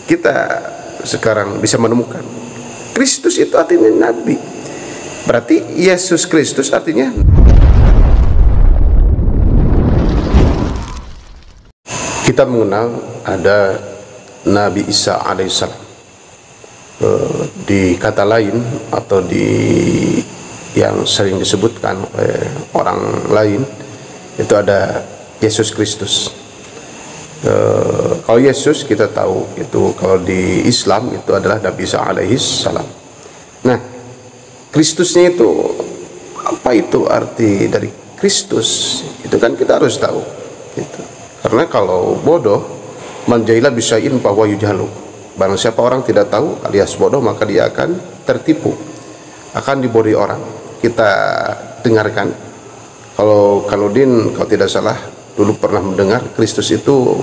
kita sekarang bisa menemukan Kristus itu artinya nabi. Berarti Yesus Kristus artinya kita mengenal ada Nabi Isa alaihissalam. Di kata lain atau di yang sering disebutkan oleh orang lain itu ada Yesus Kristus. Kalau Yesus kita tahu itu kalau di Islam itu adalah Nabi Isa alaihissalam. Nah, Kristusnya itu apa itu arti dari Kristus? Itu kan kita harus tahu. Gitu. Karena kalau bodoh, man jahila bisyai'in fahuwa yujhalu. Barang siapa orang tidak tahu alias bodoh, maka dia akan tertipu, akan dibodohi orang. Kita dengarkan. Kalau Kanudin kalau tidak salah dulu pernah mendengar Kristus itu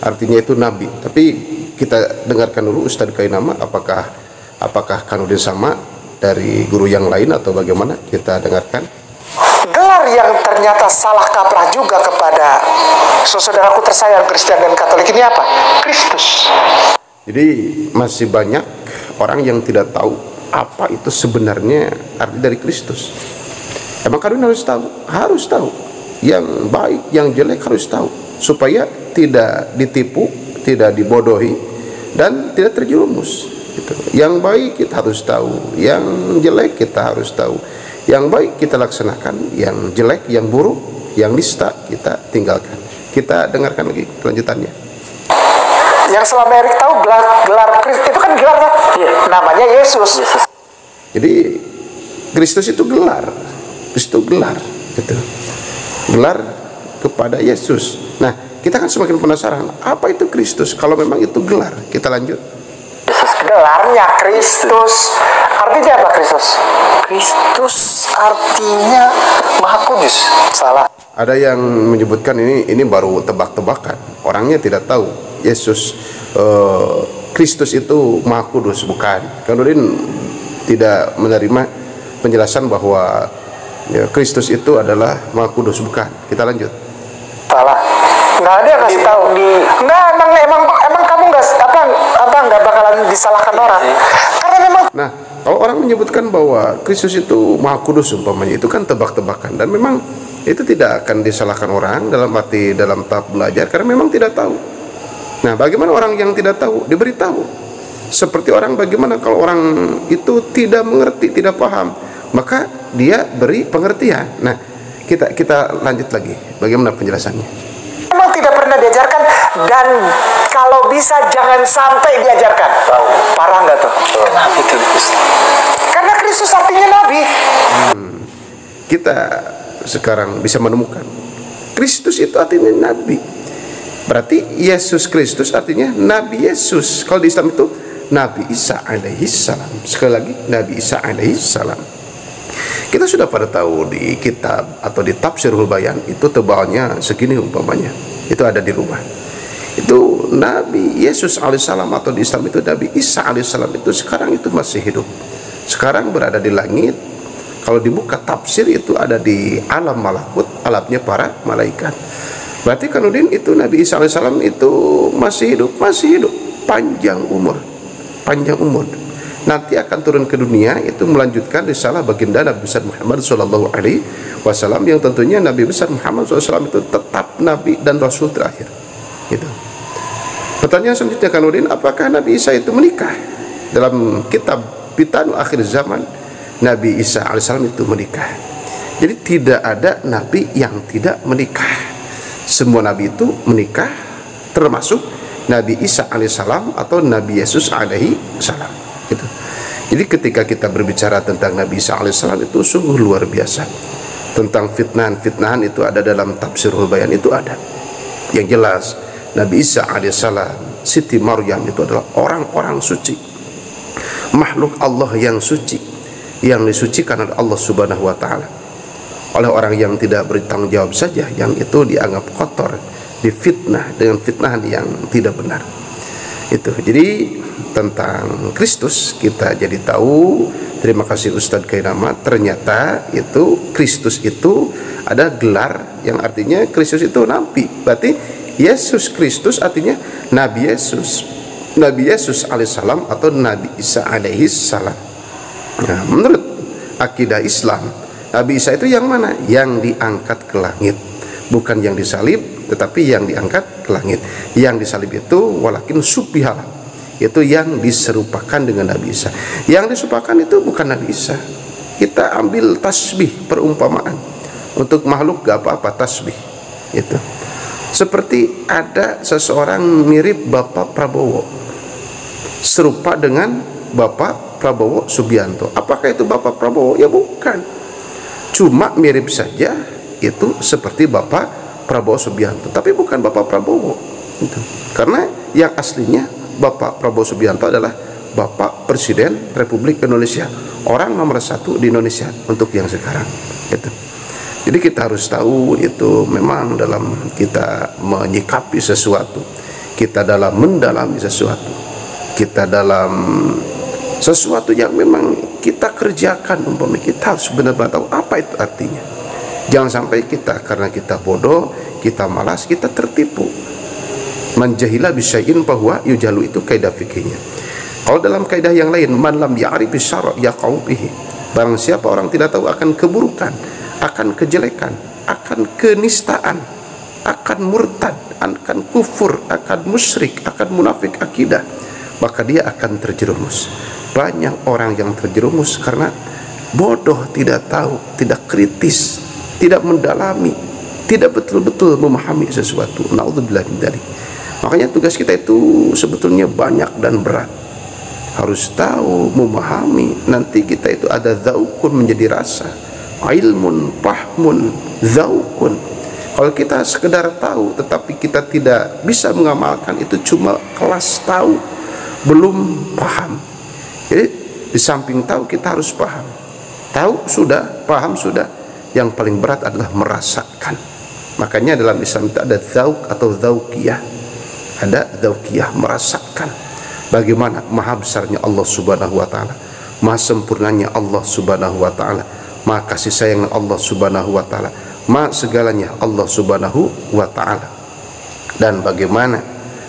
artinya itu nabi. Tapi kita dengarkan dulu Ustadz Kainama, apakah Kanudin sama dari guru yang lain atau bagaimana? Kita dengarkan. Gelar yang ternyata salah kaprah juga kepada saudaraku tersayang Kristen dan Katolik ini apa? Kristus. Jadi masih banyak orang yang tidak tahu apa itu sebenarnya arti dari Kristus. Emang kalian harus tahu yang baik, yang jelek harus tahu supaya tidak ditipu, tidak dibodohi dan tidak terjerumus. Gitu. Yang baik kita harus tahu, yang jelek kita harus tahu. Yang baik kita laksanakan, yang jelek, yang buruk, yang nista kita tinggalkan. Kita dengarkan lagi kelanjutannya. Yang selama Erik tahu gelar Kristus itu kan gelarnya, namanya Yesus. Jadi Kristus itu gelar, Kristus itu gelar, gitu. Gelar kepada Yesus. Nah, kita kan semakin penasaran, apa itu Kristus? Kalau memang itu gelar, kita lanjut. Gelarnya Kristus. Artinya apa Kristus? Kristus artinya Maha Kudus. Salah. Ada yang menyebutkan ini baru tebak-tebakan. Orangnya tidak tahu. Yesus Kristus itu Maha Kudus, bukan. Kemudian tidak menerima penjelasan bahwa Kristus itu adalah Maha Kudus, bukan. Kita lanjut. Salah. Nggak ada yang kasih tahu. Nggak, emang kamu nggak bakalan disalahkan orang. Karena memang. Nah, kalau orang menyebutkan bahwa Kristus itu Maha Kudus umpamanya, itu kan tebak-tebakan dan memang itu tidak akan disalahkan orang dalam tahap belajar karena memang tidak tahu. Nah, bagaimana orang yang tidak tahu diberitahu? Seperti orang bagaimana kalau orang itu tidak mengerti, tidak paham, maka dia beri pengertian. Nah, kita lanjut lagi. Bagaimana penjelasannya? Memang tidak pernah diajarkan dan kalau bisa jangan sampai diajarkan. Parah nggak tuh? Kenapa itu? Karena Kristus artinya nabi. Kita sekarang bisa menemukan Kristus itu artinya nabi. Berarti Yesus Kristus artinya Nabi Yesus. Kalau di Islam itu Nabi Isa alaihissalam. Sekali lagi Nabi Isa alaihissalam. Kita sudah pada tahu di kitab atau di Tafsirul Bayan itu tebalnya segini umpamanya. Itu ada di rumah. Itu Nabi Yesus alaihissalam atau di Islam itu Nabi Isa alaihissalam itu sekarang itu masih hidup. Sekarang berada di langit. Kalau dibuka tafsir itu ada di alam malakut, alamnya para malaikat. Berarti Kanudin itu Nabi Isa alaihissalam itu masih hidup, panjang umur. Nanti akan turun ke dunia itu melanjutkan risalah baginda Nabi besar Muhammad sallallahu alaihi wasallam yang tentunya Nabi besar Muhammad SAW itu tetap Nabi dan Rasul terakhir. Gitu. Pertanyaan selanjutnya Kanudin, apakah Nabi Isa itu menikah? Dalam kitab Fitanu Akhir Zaman, Nabi Isa alaihissalam itu menikah. Jadi tidak ada Nabi yang tidak menikah. Semua Nabi itu menikah, termasuk Nabi Isa alaihissalam atau Nabi Yesus alaihissalam. Gitu. Jadi ketika kita berbicara tentang Nabi Isa alaihissalam itu sungguh luar biasa. Tentang fitnahan itu ada dalam Tafsirul Bayan itu ada. Yang jelas Nabi Isa alaihissalam, Siti Maryam itu adalah orang-orang suci, makhluk Allah yang suci, yang disucikan oleh Allah Subhanahu wa Ta'ala. Oleh orang yang tidak bertanggung jawab saja, yang itu dianggap kotor, difitnah dengan fitnahan yang tidak benar. Itu. Jadi tentang Kristus kita jadi tahu. Terima kasih Ustadz Kainama. Ternyata itu Kristus itu ada gelar yang artinya Kristus itu nabi. Berarti Yesus Kristus artinya Nabi Yesus. Nabi Yesus alaihissalam atau Nabi Isa alaihissalam. Nah, menurut akidah Islam, Nabi Isa itu yang mana? Yang diangkat ke langit, bukan yang disalib, tetapi yang diangkat ke langit. Yang disalib itu walakin subbihala, itu yang diserupakan dengan Nabi Isa. Yang diserupakan itu bukan Nabi Isa. Kita ambil tasbih, perumpamaan untuk makhluk gak apa-apa tasbih itu. Seperti ada seseorang mirip Bapak Prabowo, serupa dengan Bapak Prabowo Subianto. Apakah itu Bapak Prabowo? Ya bukan, cuma mirip saja, itu seperti Bapak Prabowo Subianto, tapi bukan Bapak Prabowo itu. Karena yang aslinya Bapak Prabowo Subianto adalah Bapak Presiden Republik Indonesia, orang nomor 1 di Indonesia untuk yang sekarang gitu. Jadi kita harus tahu itu memang dalam kita menyikapi sesuatu, kita dalam mendalami sesuatu, kita dalam sesuatu yang memang kita kerjakan, umpamanya kita harus benar-benar tahu apa itu artinya. Jangan sampai kita karena kita bodoh, kita malas, kita tertipu. Man jahila bisyai'in fahuwa yujalu, itu kaidah fikihnya. Kalau dalam kaidah yang lain, man lam ya'rif bisyara' yaqau bihi, barang siapa orang tidak tahu akan keburukan, akan kejelekan, akan kenistaan, akan murtad, akan kufur, akan musyrik, akan munafik akidah, maka dia akan terjerumus. Banyak orang yang terjerumus karena bodoh, tidak tahu, tidak kritis, tidak mendalami, tidak betul-betul memahami sesuatu. Naudzubillah min dzalik. Makanya tugas kita itu sebetulnya banyak dan berat. Harus tahu, memahami, nanti kita itu ada zaukun, menjadi rasa, ilmun, fahmun, zaukun. Kalau kita sekedar tahu tetapi kita tidak bisa mengamalkan, itu cuma kelas tahu, belum paham. Jadi di samping tahu kita harus paham. Tahu sudah, paham sudah, yang paling berat adalah merasakan. Makanya dalam Islam itu ada zauk atau zaukiyah. Ada zaukiyah, merasakan bagaimana maha besarnya Allah subhanahu wa ta'ala, maha sempurnanya Allah subhanahu wa ta'ala, maha kasih sayang Allah subhanahu wa ta'ala, maha segalanya Allah subhanahu wa ta'ala. Dan bagaimana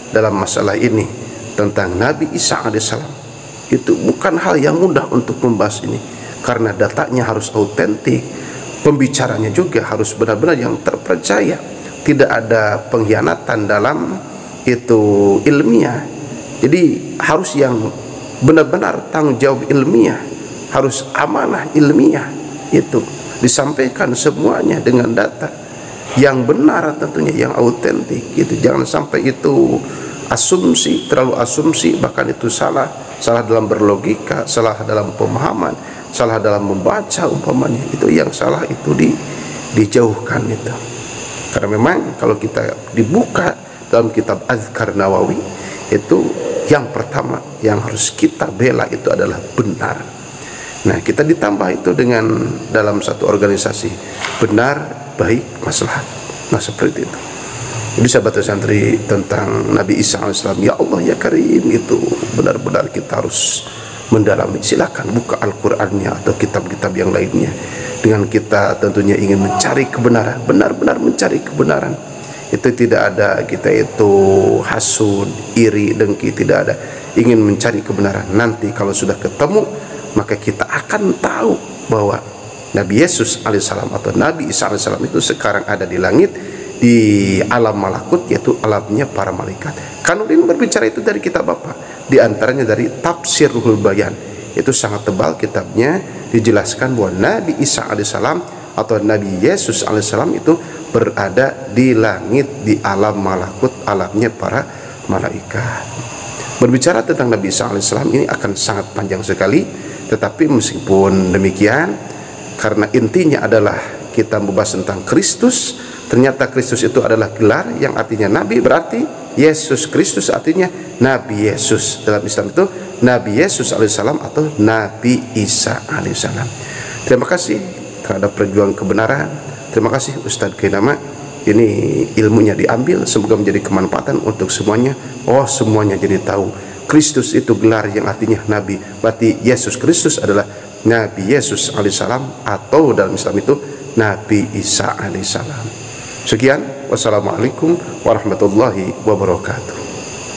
dalam masalah ini tentang Nabi Isa alaihissalam, itu bukan hal yang mudah untuk membahas ini, karena datanya harus autentik, pembicaranya juga harus benar-benar yang terpercaya, tidak ada pengkhianatan dalam itu ilmiah. Jadi harus yang benar-benar tanggung jawab ilmiah, harus amanah ilmiah, itu disampaikan semuanya dengan data yang benar, tentunya yang autentik gitu. Jangan sampai itu asumsi, terlalu asumsi, bahkan itu salah dalam berlogika, salah dalam pemahaman, salah dalam membaca umpamanya. Itu yang salah itu dijauhkan itu. Karena memang kalau kita dibuka dalam kitab Azkar Nawawi, itu yang pertama yang harus kita bela itu adalah benar. Nah, kita ditambah itu dengan dalam satu organisasi benar, baik, maslahat. Nah, seperti itu. Jadi sahabat santri, tentang Nabi Isa alaihissalam, ya Allah ya Karim, itu benar-benar kita harus mendalami. Silakan buka Al-Qur'annya atau kitab-kitab yang lainnya. Dengan kita tentunya ingin mencari kebenaran, benar-benar mencari kebenaran. Itu tidak ada kita itu hasud, iri, dengki, tidak ada. Ingin mencari kebenaran. Nanti kalau sudah ketemu, maka kita akan tahu bahwa Nabi Yesus alaihissalam atau Nabi Isa alaihissalam itu sekarang ada di langit, di alam malakut, yaitu alamnya para malaikat. Kanudin berbicara itu dari kitab apa? Di antaranya dari Tafsir Ruhul Bayan. Itu sangat tebal kitabnya, dijelaskan bahwa Nabi Isa alaihissalam atau Nabi Yesus alaihissalam itu berada di langit, di alam malakut, alamnya para malaikat. Berbicara tentang Nabi Isa alaihissalam ini akan sangat panjang sekali, tetapi meskipun demikian, karena intinya adalah kita membahas tentang Kristus. Ternyata Kristus itu adalah gelar yang artinya Nabi, berarti Yesus Kristus artinya Nabi Yesus. Dalam Islam itu Nabi Yesus alaihissalam atau Nabi Isa alaihissalam. Terima kasih terhadap perjuangan kebenaran. Terima kasih Ustadz Kainama. Ini ilmunya diambil, semoga menjadi kemanfaatan untuk semuanya. Oh, semuanya jadi tahu Kristus itu gelar yang artinya Nabi, berarti Yesus Kristus adalah Nabi Yesus alaihissalam, atau dalam Islam itu Nabi Isa alaihissalam. Sekian, wassalamualaikum warahmatullahi wabarakatuh.